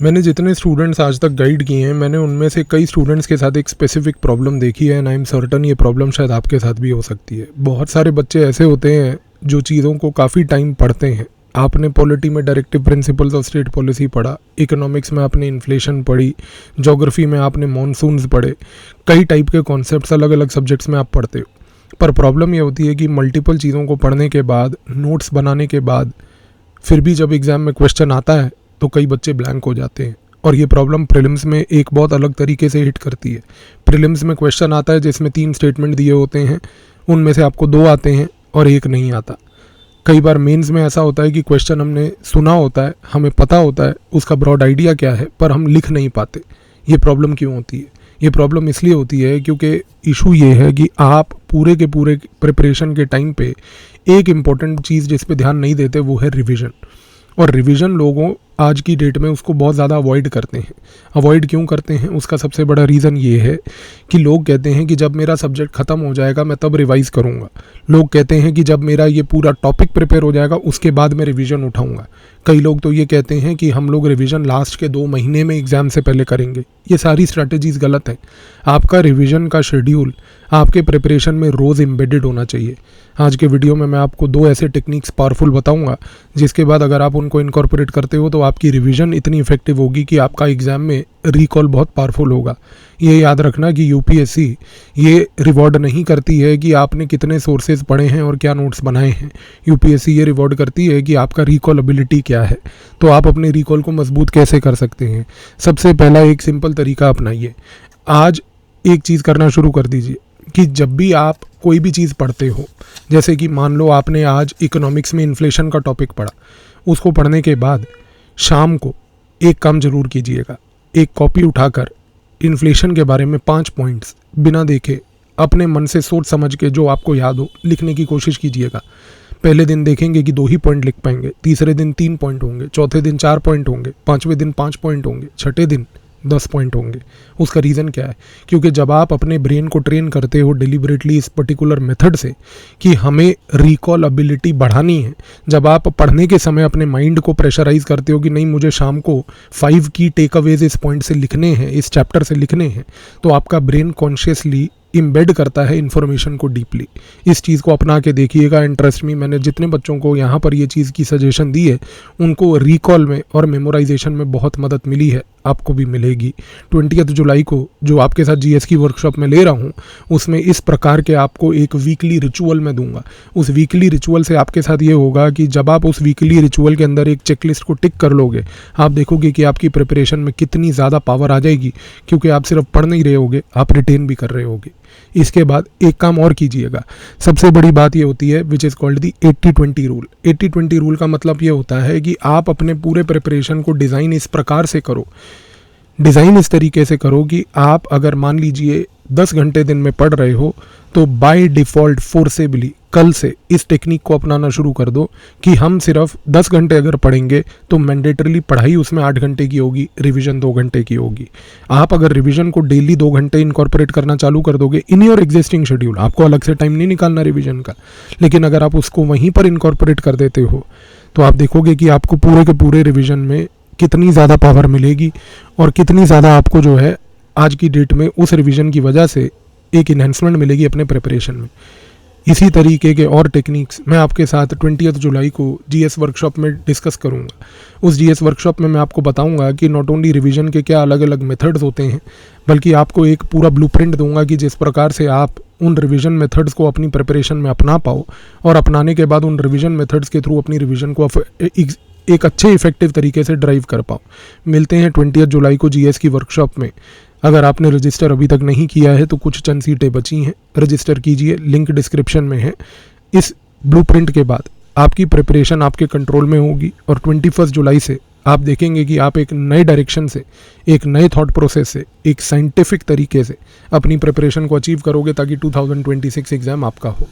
मैंने जितने स्टूडेंट्स आज तक गाइड किए हैं, मैंने उनमें से कई स्टूडेंट्स के साथ एक स्पेसिफिक प्रॉब्लम देखी है एंड आई एम सर्टन ये प्रॉब्लम शायद आपके साथ भी हो सकती है। बहुत सारे बच्चे ऐसे होते हैं जो चीज़ों को काफ़ी टाइम पढ़ते हैं। आपने पॉलिटी में directive principles of state policy पढ़ा, इकोनॉमिक्स में आपने इन्फ्लेशन पढ़ी, ज्योग्राफी में आपने मॉनसून्स पढ़े, कई टाइप के कॉन्सेप्ट्स अलग अलग सब्जेक्ट्स में आप पढ़ते हो। पर प्रॉब्लम ये होती है कि मल्टीपल चीज़ों को पढ़ने के बाद, नोट्स बनाने के बाद, फिर भी जब एग्ज़ाम में क्वेश्चन आता है तो कई बच्चे ब्लैंक हो जाते हैं। और ये प्रॉब्लम प्रीलिम्स में एक बहुत अलग तरीके से हिट करती है। प्रीलिम्स में क्वेश्चन आता है जिसमें 3 स्टेटमेंट दिए होते हैं, उनमें से आपको 2 आते हैं और 1 नहीं आता। कई बार मेंस में ऐसा होता है कि क्वेश्चन हमने सुना होता है, हमें पता होता है उसका ब्रॉड आइडिया क्या है, पर हम लिख नहीं पाते। ये प्रॉब्लम क्यों होती है? ये प्रॉब्लम इसलिए होती है क्योंकि इशू ये है कि आप पूरे के पूरे प्रिपरेशन के टाइम पे एक इम्पॉर्टेंट चीज़ जिस पे ध्यान नहीं देते वो है रिवीजन। और रिवीजन लोगों आज की डेट में उसको बहुत ज़्यादा अवॉइड करते हैं। अवॉइड क्यों करते हैं? उसका सबसे बड़ा रीज़न ये है कि लोग कहते हैं कि जब मेरा सब्जेक्ट ख़त्म हो जाएगा मैं तब रिवाइज़ करूँगा। लोग कहते हैं कि जब मेरा ये पूरा टॉपिक प्रिपेयर हो जाएगा उसके बाद मैं रिवीजन उठाऊँगा। कई लोग तो ये कहते हैं कि हम लोग रिवीजन लास्ट के 2 महीने में एग्ज़ाम से पहले करेंगे। ये सारी स्ट्रैटेजीज़ गलत हैं। आपका रिवीजन का शेड्यूल आपके प्रिपरेशन में रोज़ एम्बेडेड होना चाहिए। आज के वीडियो में मैं आपको 2 ऐसे टेक्निक्स पावरफुल बताऊंगा जिसके बाद अगर आप उनको इनकॉर्पोरेट करते हो तो आपकी रिवीजन इतनी इफेक्टिव होगी कि आपका एग्ज़ाम में रिकॉल बहुत पावरफुल होगा। ये याद रखना कि यूपीएससी ये रिवॉर्ड नहीं करती है कि आपने कितने सोर्सेज पढ़े हैं और क्या नोट्स बनाए हैं। यूपीएससी ये रिवॉर्ड करती है कि आपका रिकॉल एबिलिटी क्या है। तो आप अपने रिकॉल को मजबूत कैसे कर सकते हैं? सबसे पहला एक सिंपल तरीका अपनाइए। आज एक चीज़ करना शुरू कर दीजिए कि जब भी आप कोई भी चीज़ पढ़ते हो, जैसे कि मान लो आपने आज इकोनॉमिक्स में इन्फ्लेशन का टॉपिक पढ़ा, उसको पढ़ने के बाद शाम को एक काम ज़रूर कीजिएगा। एक कॉपी उठाकर इन्फ्लेशन के बारे में 5 पॉइंट्स बिना देखे अपने मन से सोच समझ के जो आपको याद हो लिखने की कोशिश कीजिएगा। पहले दिन देखेंगे कि 2 ही पॉइंट लिख पाएंगे, तीसरे दिन 3 पॉइंट होंगे, चौथे दिन 4 पॉइंट होंगे, 5वें दिन 5 पॉइंट होंगे, छठे दिन 10 पॉइंट होंगे। उसका रीज़न क्या है? क्योंकि जब आप अपने ब्रेन को ट्रेन करते हो डिलिबरेटली इस पर्टिकुलर मेथड से कि हमें रिकॉल एबिलिटी बढ़ानी है, जब आप पढ़ने के समय अपने माइंड को प्रेशराइज करते हो कि नहीं मुझे शाम को 5 की टेक अवेज इस पॉइंट से लिखने हैं, इस चैप्टर से लिखने हैं, तो आपका ब्रेन कॉन्शियसली इम्बेड करता है इन्फॉर्मेशन को डीपली। इस चीज़ को अपना के देखिएगा। इंटरेस्ट में मैंने जितने बच्चों को यहाँ पर ये चीज़ की सजेशन दी है उनको रिकॉल में और मेमोराइजेशन में बहुत मदद मिली है, आपको भी मिलेगी। 20 जुलाई को जो आपके साथ जीएस की वर्कशॉप में ले रहा हूँ उसमें इस प्रकार के आपको एक वीकली रिचुअल में दूंगा। उस वीकली रिचुअल से आपके साथ ये होगा कि जब आप उस वीकली रिचुअल के अंदर एक चेकलिस्ट को टिक कर लोगे, आप देखोगे कि आपकी प्रिपरेशन में कितनी ज़्यादा पावर आ जाएगी, क्योंकि आप सिर्फ पढ़ नहीं रहे होगे, आप रिटेन भी कर रहे होगे। इसके बाद एक काम और कीजिएगा। सबसे बड़ी बात ये होती है which is called the 80-20 rule. 80-20 rule का मतलब ये होता है कि आप अपने पूरे प्रिपरेशन को डिज़ाइन इस प्रकार से करो, डिज़ाइन इस तरीके से करो कि आप अगर मान लीजिए 10 घंटे दिन में पढ़ रहे हो तो बाय डिफ़ॉल्ट फोर्सेबली कल से इस टेक्निक को अपनाना शुरू कर दो कि हम सिर्फ 10 घंटे अगर पढ़ेंगे तो मैंडेटरली पढ़ाई उसमें 8 घंटे की होगी, रिवीजन 2 घंटे की होगी। आप अगर रिवीजन को डेली 2 घंटे इनकॉर्पोरेट करना चालू कर दोगे इन योर एग्जिस्टिंग शेड्यूल, आपको अलग से टाइम नहीं निकालना रिवीजन का, लेकिन अगर आप उसको वहीं पर इनकॉर्पोरेट कर देते हो तो आप देखोगे कि आपको पूरे के पूरे रिवीजन में कितनी ज़्यादा पावर मिलेगी और कितनी ज़्यादा आपको जो है आज की डेट में उस रिवीजन की वजह से एक इन्हेंसमेंट मिलेगी अपने प्रिपरेशन में। इसी तरीके के और टेक्निक्स मैं आपके साथ 20 जुलाई को जीएस वर्कशॉप में डिस्कस करूंगा। उस जीएस वर्कशॉप में मैं आपको बताऊंगा कि नॉट ओनली रिवीजन के क्या अलग अलग मेथड्स होते हैं, बल्कि आपको एक पूरा ब्लूप्रिंट दूंगा कि जिस प्रकार से आप उन रिवीजन मेथड्स को अपनी प्रिपरेशन में अपना पाओ और अपनाने के बाद उन रिवीजन मेथड्स के थ्रू अपनी रिवीजन को एक अच्छे इफेक्टिव तरीके से ड्राइव कर पाओ। मिलते हैं 20 जुलाई को जीएस की वर्कशॉप में। अगर आपने रजिस्टर अभी तक नहीं किया है तो कुछ चंद सीटें बची हैं, रजिस्टर कीजिए, लिंक डिस्क्रिप्शन में है। इस ब्लूप्रिंट के बाद आपकी प्रिपरेशन आपके कंट्रोल में होगी और 21 जुलाई से आप देखेंगे कि आप एक नए डायरेक्शन से, एक नए थॉट प्रोसेस से, एक साइंटिफिक तरीके से अपनी प्रिपरेशन को अचीव करोगे ताकि 2026 एग्ज़ाम आपका हो।